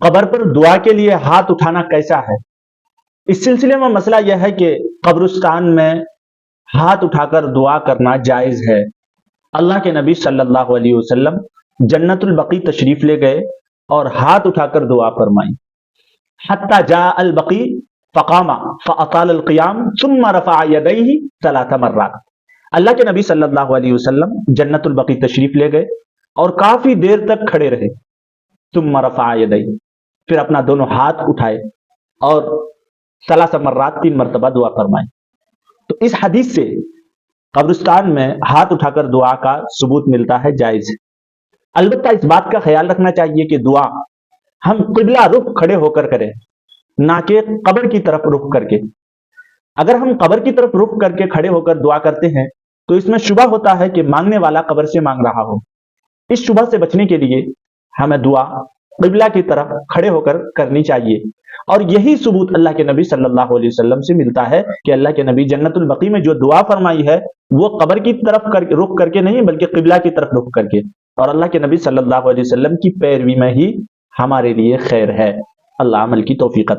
قبر پر دعا کے لیے ہاتھ اٹھانا کیسا ہے؟ اس سلسلے میں مسئلہ یہ ہے کہ قبرستان میں ہاتھ اٹھا کر دعا کرنا جائز ہے۔ اللہ کے نبی صلی اللہ علیہ وسلم جنت البقیع تشریف لے گئے اور ہاتھ اٹھا کر دعا فرمائی۔ حتی جاء البقیع فقام فاطال القیام ثم رفع یدیہ ثلاث مرات۔ اللہ کے نبی صلی اللہ علیہ وسلم جنت البقیع تشریف لے گئے اور کافی دیر تک کھڑے رہے۔ ثم رفع یدیہ، پھر اپنا دونوں ہاتھ اٹھائے اور ثلاث مرات 3 مرتبہ دعا فرمائی۔ تو اس حدیث سے قبرستان میں ہاتھ اٹھا کر دعا کا ثبوت ملتا ہے، جائز ہے۔ البتہ اس بات کا خیال رکھنا چاہیے کہ دعا ہم قبلہ رخ کھڑے ہو کر کریں، نہ کہ قبر کی طرف رخ کر کے۔ اگر ہم قبر کی طرف رخ کر کے کھڑے ہو کر دعا کرتے ہیں تو اس میں شبہ ہوتا ہے کہ مانگنے والا قبر سے مانگ رہا ہو۔ اس شبہ سے بچنے کے لیے ہمیں دعا قبلہ کی طرف کھڑے ہو کر کرنی چاہیے، اور یہی ثبوت اللہ کے نبی صلی اللہ علیہ وسلم سے ملتا ہے کہ اللہ کے نبی جنت البقیع میں جو دعا فرمائی ہے وہ قبر کی طرف رخ کر کے نہیں بلکہ قبلہ کی طرف رخ کر کے، اور اللہ کے نبی صلی اللہ علیہ وسلم کی پیروی میں ہی ہمارے لیے خیر ہے۔ اللہ عمل کی توفیق عطا